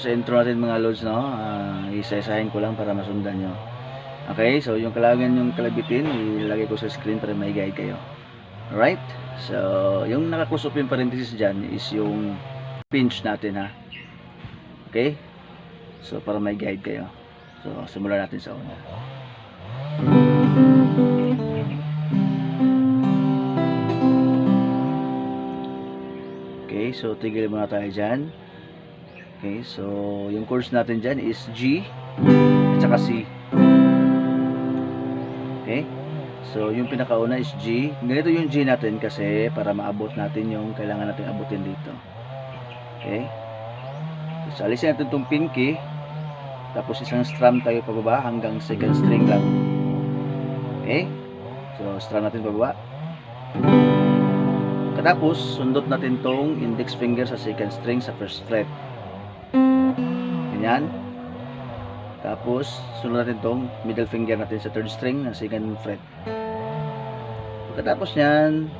sa intro natin mga lods, no? Isa-isahin ko lang para masundan nyo. Okay, so yung kailangan yung kalabitin, ilagay ko sa screen para may guide kayo. Alright? So, yung nakakusop yung parenthesis dyan is yung pinch natin, ha? Okay? So, para may guide kayo. So, simulan natin sa una. Okay, so tigil muna tayo dyan. Okay, so yung chords natin dyan is G at saka C. Okay, so yung pinakauna is G. Ganito yung G natin kasi para maabot natin yung kailangan natin abutin dito. Okay, so alisin natin itong pinky, tapos isang strum tayo pababa hanggang second string lang. Okay, so strum natin pababa. Tapos sundot natin tong index finger sa second string sa first fret. Ganyan. Tapos sunod natin tong middle finger natin sa third string ng second fret. Pagkatapos nyan,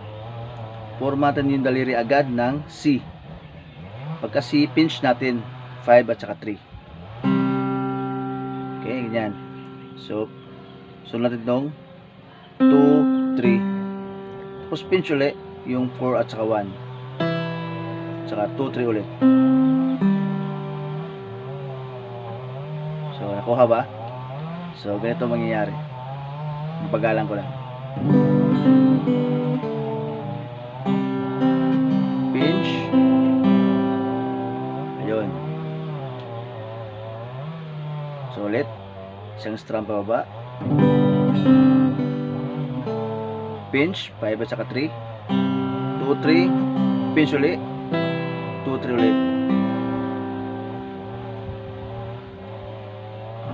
formatan yung daliri agad ng C. Pagka C, pinch natin 5 at saka 3. Okay, ganyan. So sunod natin tong 2, 3. Tapos pinch ulit yung 4 at saka 1. Saka 2, 3 ulit. So, nakuha ba? So, ganito mangyayari. Napagalan ko lang. Pinch. Ayun. So, ulit. Isang strum pababa. Pinch. 5 at saka 3. 2, 3. Pinch ulit. 2, 3 ulit.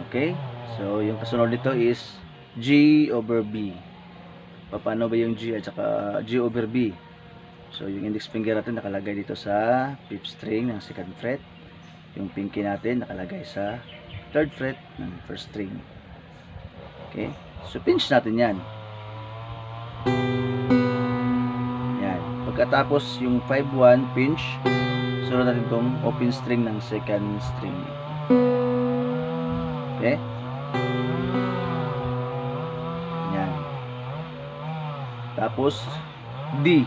Okay, so yung kasunod nito is G over B. Paano ba yung G at saka G over B? So yung index finger natin nakalagay dito sa 5th string ng second fret. Yung pinky natin nakalagay sa 3rd fret ng first string. Okay, so pinch natin yan. Yan. Pagkatapos yung 5-1 pinch, sunod natin itong open string ng second string. Okay? Yan. Tapos D.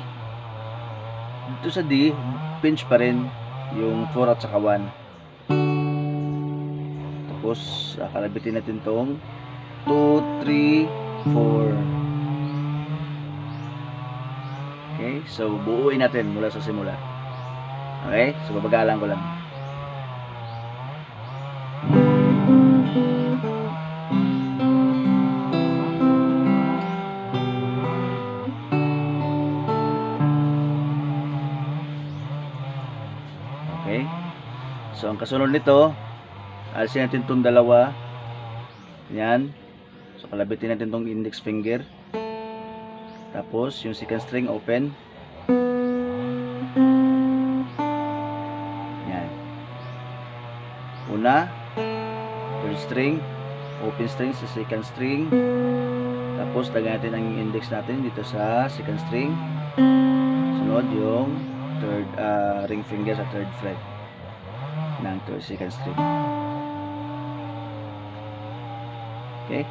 Dito sa D, pinch pa rin yung 4 at saka 1. Tapos kalabitin natin tong 2, 3, 4. Okay? So buuin natin mula sa simula. Okay? So babagalan ko lang. Okay. So ang kasunod nito, alisin natin itong dalawa. Yan. So kalabitin natin itong index finger. Tapos yung second string open. Yan. Una, third string, open string sa second string. Tapos lagyan natin ang index natin dito sa second string. Sunod yung third ring finger sa third fret ng second string. Okay?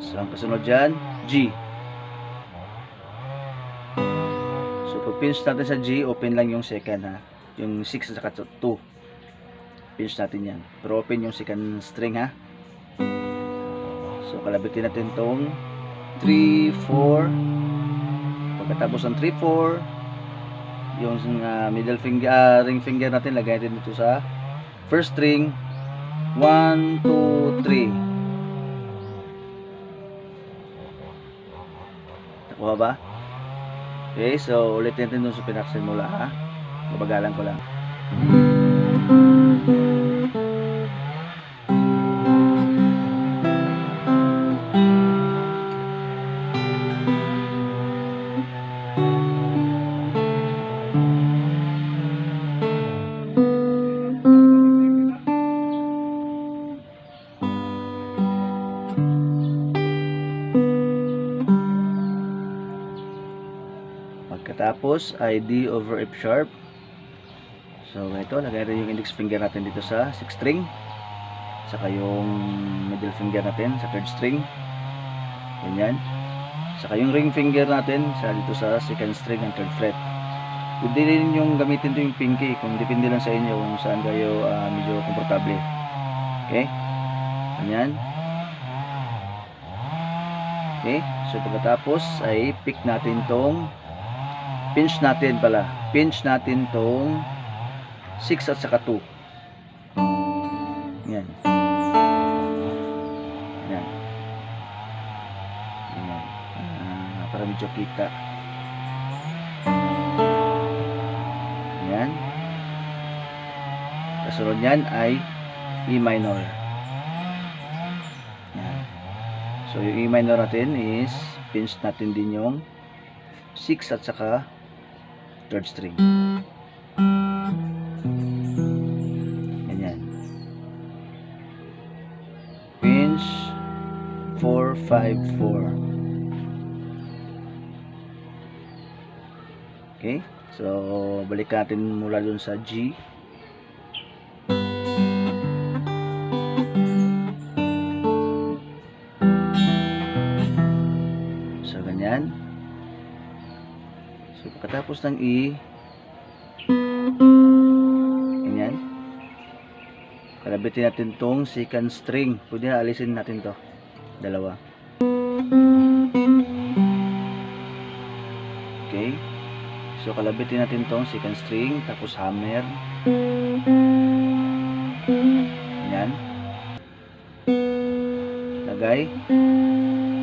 So ang kasunod dyan, G. So pag pinch natin sa G, open lang yung second, ha. Yung 6 at saka 2. Pinch natin yan. Pero open yung second string, ha. So kalabitin natin tong 3, 4. Pagkatapos ng 3, 4, yung middle finger, ring finger natin, lagay natin dito sa first string. 1, 2, 3. Nakuha ba? Okay, so ulitin natin dun sa pinakasimula, ha. Babagalan ko lang. pagkatapos ay D over F sharp. So ito, lagay natin yung index finger natin dito sa 6th string, saka yung middle finger natin sa 3rd string, ganyan, saka yung ring finger natin dito sa 2nd string ng 3rd fret. Pwede rin yung gamitin ito yung pinky, kung depende lang sa inyo kung saan kayo medyo komportable. Okay, ganyan. Okay, so pagkatapos ay pick natin tong pinch natin tong 6 at saka 2. Yan. Yan. Yan. Para medyo kita. Yan. Kasunod yan ay E minor. Yan. So yung E minor natin is pinch natin din yung 6 at saka 3rd string. Pinch 4, 5, 4. Okay, so balik natin mula dun sa G. So ganyan. So pagkatapos ng E, ganyan, kalabitin natin tong 2nd string. Pwede na alisin natin to, dalawa. Okay, so kalabitin natin tong 2nd string, tapos hammer, yan, lagay,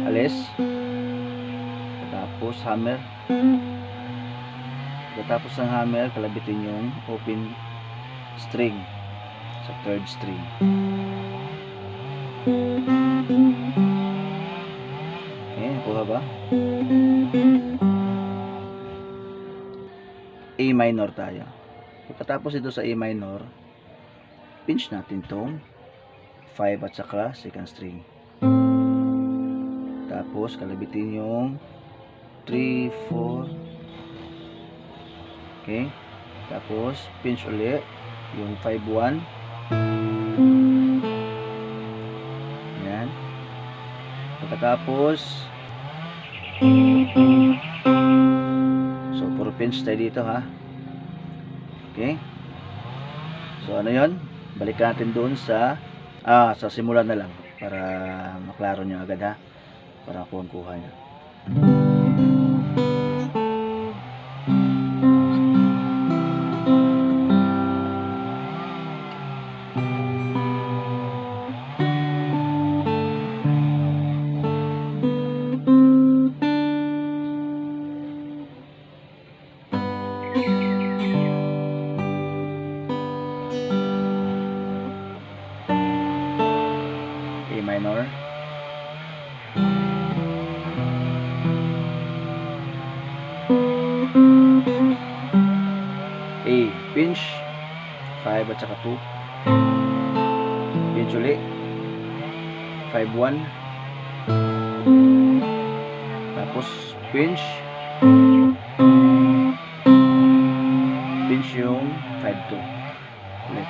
alis, tapos hammer. Tapos ng hammer, kalabitin yung open string sa 3rd string. Okay, nakuha ba? A minor tayo. Pagkatapos ito sa A minor, pinch natin tong 5 at saka 2nd string. Tapos kalabitin yung 3, 4. Okay, tapos pinch ulit yung 5, 1. Yan. Pagkatapos, so puro pinch tayo dito ha. Okay, so ano yon, balik natin doon sa simula na lang para maklaro nyo agad ha, para kuha nyo. A minor, A, pinch 5 at saka 2, pinch ulit 5, 1, tapos pinch yung 5, 2 ulit.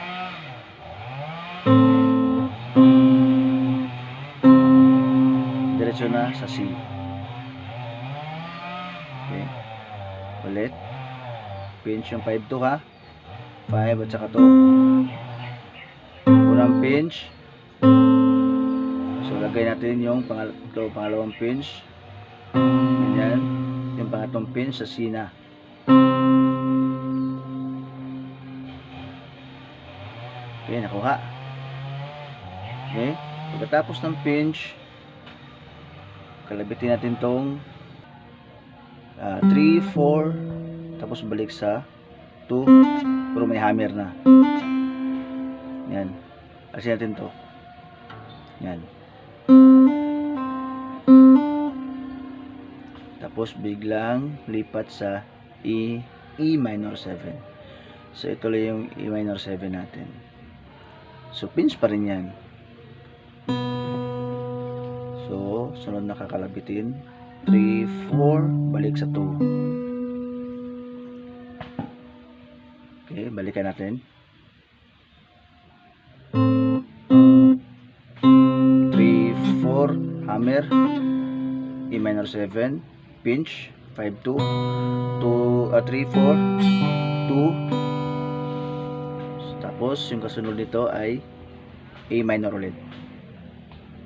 Diretso na sa C. Okay, ulit pinch yung 5, 2 ha, 5 at saka 2, unang pinch, so lagay natin yung pangalawang pinch, ganyan, yung pangatlong pinch sa C na. Okay, nakuha. Okay, pagkatapos ng pinch, kalabitin natin tong 3, 4, tapos balik sa 2, pero may hammer na. Yan, alisin natin to. Yan, tapos biglang lipat sa E minor 7. So ito lang yung E minor 7 natin. So pinch pa rin yan. So sunod na kakalabitin 3, 4, balik sa 2. Okay, balikan natin. 3, 4, hammer, E minor 7, pinch, 5, 2, 3, 4, 2. Tapos yung kasunod nito ay A minor ulit.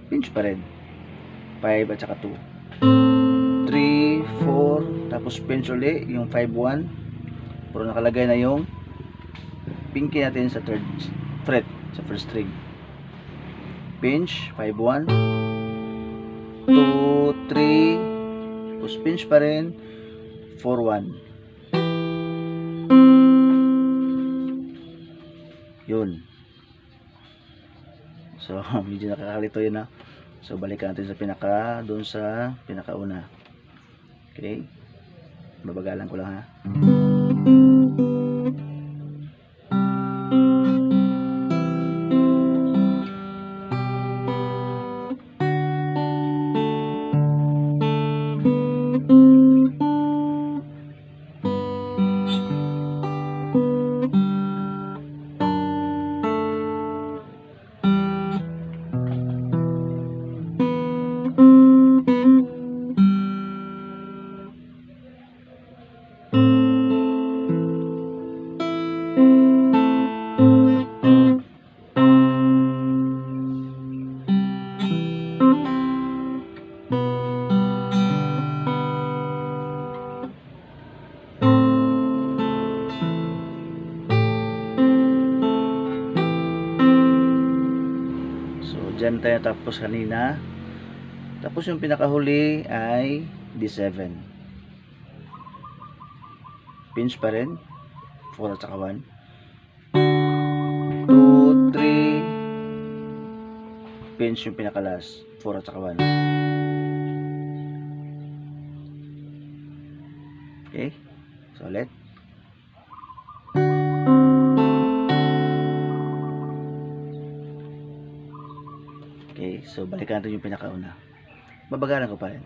Pinch pa rin. 5 at saka 2. 3, 4, tapos pinch ulit yung 5, 1. Pero nakalagay na yung pinky natin sa third fret, sa first string. Pinch, 5, 1, 2, 3, tapos pinch pa rin, 4, 1. Yun. So, medyo nakakalito yun, ha. So, balikan natin sa doon sa pinakauna. Okay. Babagalan ko lang, ha. Diyan tayo tapos kanina. Tapos yung pinakahuli ay D7. Pinch pa rin. 4 at saka 1. 2, 3. Pinch yung pinakalas. 4 at saka 1. Okay. So ulit. Okay, so balikan natin yung pinakauna. Babagalan ko pa rin.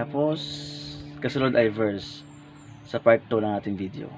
Tapos, kasunod ay verse sa part 2 ng ating video.